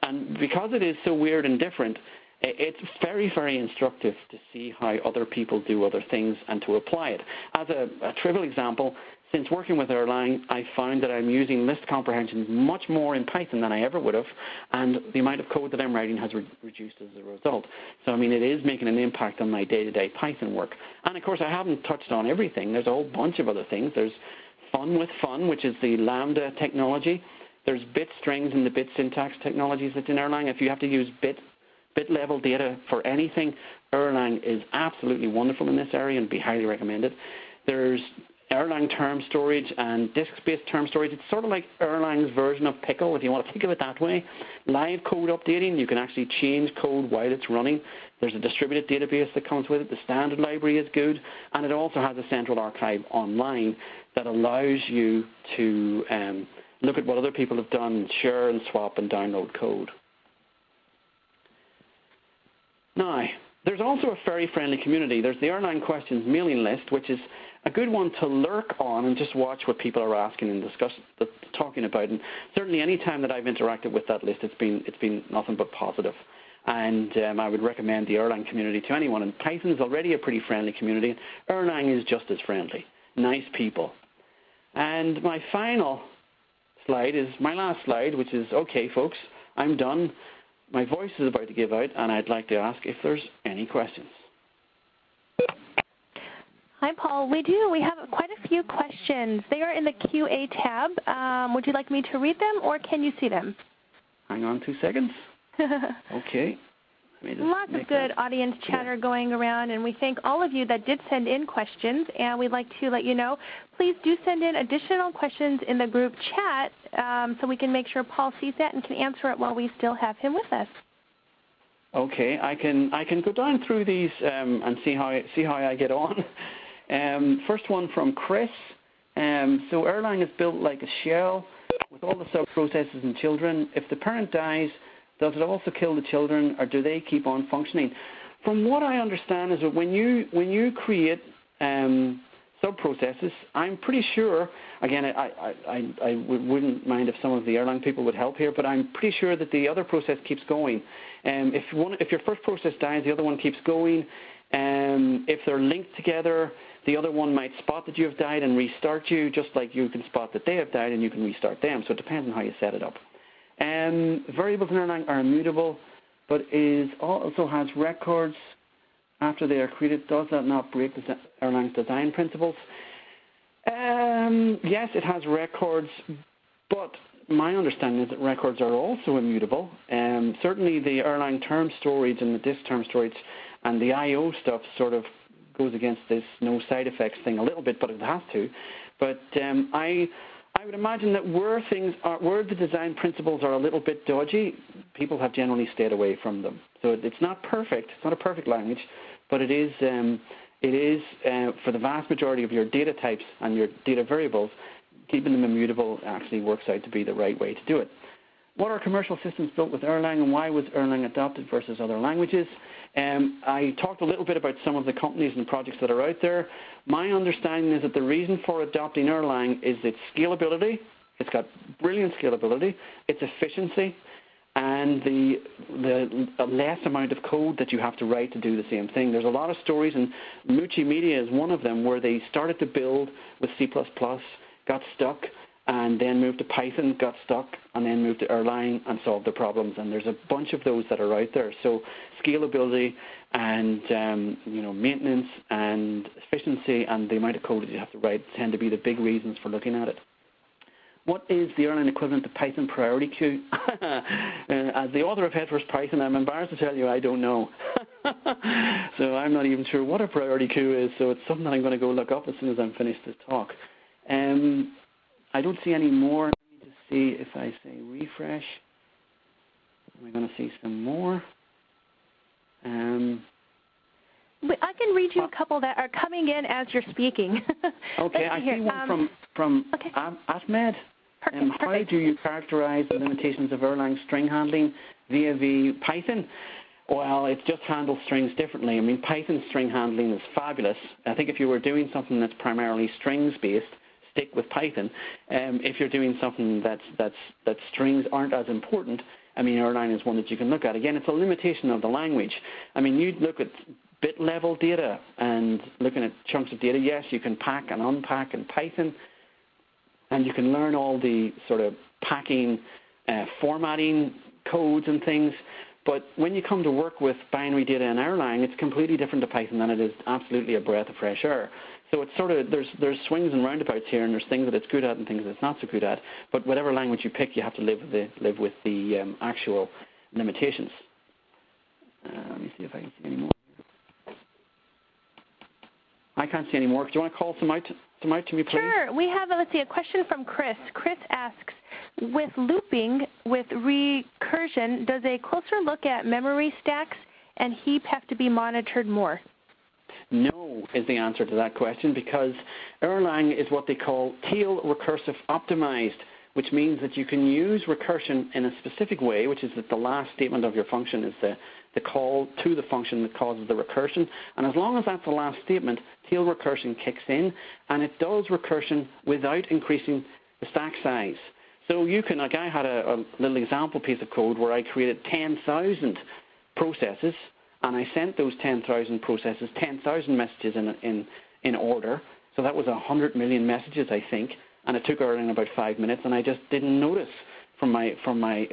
and because it is so weird and different, it's very, very instructive to see how other people do other things and to apply it. As a trivial example, since working with Erlang, I found that I'm using list comprehension much more in Python than I ever would have, and the amount of code that I'm writing has reduced as a result. So, I mean, it is making an impact on my day-to-day Python work. And, of course, I haven't touched on everything. There's a whole bunch of other things. There's Fun with Fun, which is the Lambda technology. There's bit strings and the bit syntax technologies that's in Erlang. If you have to use bit-level data for anything, Erlang is absolutely wonderful in this area and be highly recommended. There's Erlang term storage and disk-based term storage. It's sort of like Erlang's version of Pickle, if you want to think of it that way. Live code updating, you can actually change code while it's running. There's a distributed database that comes with it. The standard library is good, and it also has a central archive online that allows you to look at what other people have done, share and swap and download code. Now, there's also a very friendly community. There's the Erlang Questions mailing list, which is a good one to lurk on and just watch what people are asking and talking about. And certainly any time that I've interacted with that list, it's been nothing but positive. And I would recommend the Erlang community to anyone. And Python is already a pretty friendly community. Erlang is just as friendly. Nice people. And my final slide is my last slide, which is, okay, folks, I'm done. My voice is about to give out, and I'd like to ask if there's any questions. Hi, Paul. We do. We have quite a few questions. They are in the QA tab. Would you like me to read them, or can you see them? Hang on 2 seconds. Okay. Lots of good audience chatter going around, and we thank all of you that did send in questions. And we'd like to let you know, please do send in additional questions in the group chat so we can make sure Paul sees that and can answer it while we still have him with us. Okay, I can go down through these and see how I get on. First one from Chris. So Erlang is built like a shell with all the sub-processes and children. If the parent dies, does it also kill the children, or do they keep on functioning? From what I understand is that when you create sub-processes, I'm pretty sure, again, I wouldn't mind if some of the Erlang people would help here, but I'm pretty sure that the other process keeps going. If your first process dies, the other one keeps going. If they're linked together, the other one might spot that you have died and restart you, just like you can spot that they have died and you can restart them. So it depends on how you set it up. Variables in Erlang are immutable, but also has records after they are created. Does that not break Erlang's design principles? Yes, it has records, but my understanding is that records are also immutable. Certainly the Erlang term storage and the disk term storage and the I/O stuff sort of goes against this no side effects thing a little bit, but it has to. But I would imagine that where the design principles are a little bit dodgy, people have generally stayed away from them. So it's not perfect. It's not a perfect language, but it is it is, for the vast majority of your data types and your data variables, keeping them immutable actually works out to be the right way to do it. What are commercial systems built with Erlang, and why was Erlang adopted versus other languages? I talked a little bit about some of the companies and projects that are out there. My understanding is that the reason for adopting Erlang is its scalability. It's got brilliant scalability, its efficiency, and the less amount of code that you have to write to do the same thing. There's a lot of stories, and Multimedia is one of them, where they started to build with C++, got stuck, and then moved to Python, got stuck, and then moved to Erlang and solved their problems. And there's a bunch of those that are out there. So scalability and maintenance and efficiency and the amount of code that you have to write tend to be the big reasons for looking at it. What is the Erlang equivalent to Python priority queue? As the author of Head First Python, I'm embarrassed to tell you I don't know. So I'm not even sure what a priority queue is, so it's something that I'm going to go look up as soon as I'm finished this talk. I don't see any more. Let me just see if I say refresh. Am I going to see some more? I can read you a couple that are coming in as you're speaking. Okay, I see one from Ahmed. Perfect. How do you characterize the limitations of Erlang string handling via Python? Well, it just handles strings differently. I mean, Python string handling is fabulous. I think if you were doing something that's primarily strings-based, stick with Python. If you're doing something that strings aren't as important, I mean, Erlang is one that you can look at. Again, it's a limitation of the language. I mean, you look at bit-level data and looking at chunks of data. Yes, you can pack and unpack in Python, and you can learn all the sort of packing, formatting codes and things. But when you come to work with binary data in Erlang, it's completely different to Python, and it is absolutely a breath of fresh air. So it's sort of, there's swings and roundabouts here, and there's things that it's good at and things that it's not so good at. But whatever language you pick, you have to live with the actual limitations. Let me see if I can see any more. I can't see any more. Do you want to call some out to me, please? Sure. We have, let's see, a question from Chris. Chris asks, with looping, with recursion, does a closer look at memory stacks and heap have to be monitored more? No is the answer to that question, because Erlang is what they call tail recursive optimized, which means that you can use recursion in a specific way, which is that the last statement of your function is the call to the function that causes the recursion. And as long as that's the last statement, tail recursion kicks in, and it does recursion without increasing the stack size. So you can, like I had a little example piece of code where I created 10,000 processes, and I sent those 10,000 processes 10,000 messages in order. So that was 100 million messages, I think, and it took Erlang about 5 minutes, and I just didn't notice from my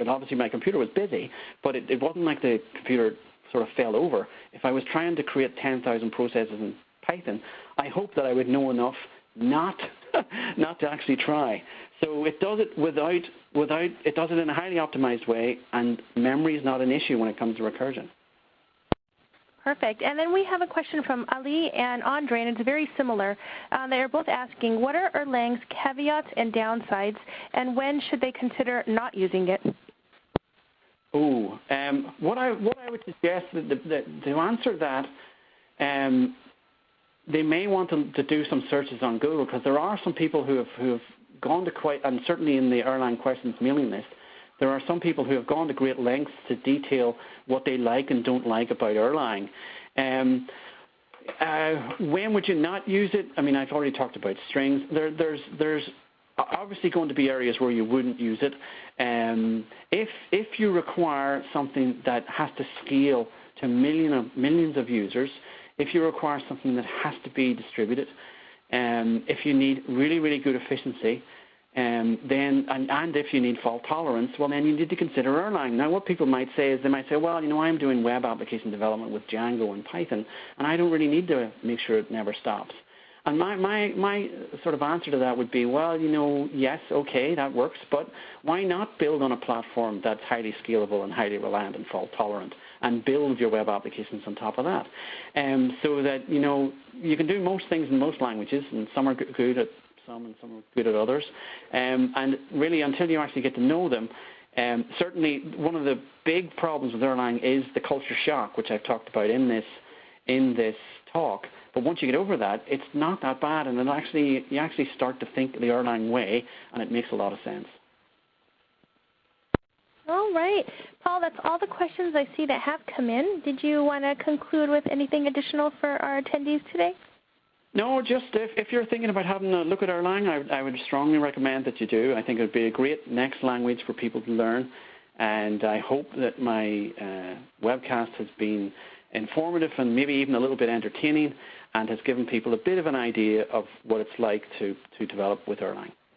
obviously my computer was busy, but it wasn't like the computer sort of fell over. If I was trying to create 10,000 processes in Python, I hoped that I would know enough not to actually try. So it does it it does it in a highly optimized way, and memory is not an issue when it comes to recursion. Perfect. And then we have a question from Ali and Andre, and it's very similar. They are both asking, what are Erlang's caveats and downsides, and when should they consider not using it? Oh, what I would suggest to answer that, they may want to do some searches on Google, because there are some people who have gone to and certainly in the Erlang questions mailing list, there are some people who have gone to great lengths to detail what they like and don't like about Erlang. When would you not use it? I mean, I've already talked about strings. There's obviously going to be areas where you wouldn't use it. If you require something that has to scale to millions of users, if you require something that has to be distributed, if you need really, really good efficiency, and if you need fault tolerance, well, then you need to consider Erlang. Now, what people might say is they might say, well, I'm doing web application development with Django and Python, and I don't really need to make sure it never stops. And my sort of answer to that would be, well, yes, okay, that works, but why not build on a platform that's highly scalable and highly reliant and fault tolerant, and build your web applications on top of that, so that you can do most things in most languages, and some are good at some and some are good at others, and really until you actually get to know them, certainly one of the big problems with Erlang is the culture shock, which I've talked about in this talk, But once you get over that, it's not that bad, and you actually start to think the Erlang way, and it makes a lot of sense. All right. Paul, that's all the questions I see that have come in. Did you want to conclude with anything additional for our attendees today? No, just if you're thinking about having a look at Erlang, I would strongly recommend that you do. I think it would be a great next language for people to learn, and I hope that my webcast has been informative and maybe even a little bit entertaining and has given people a bit of an idea of what it's like to develop with Erlang.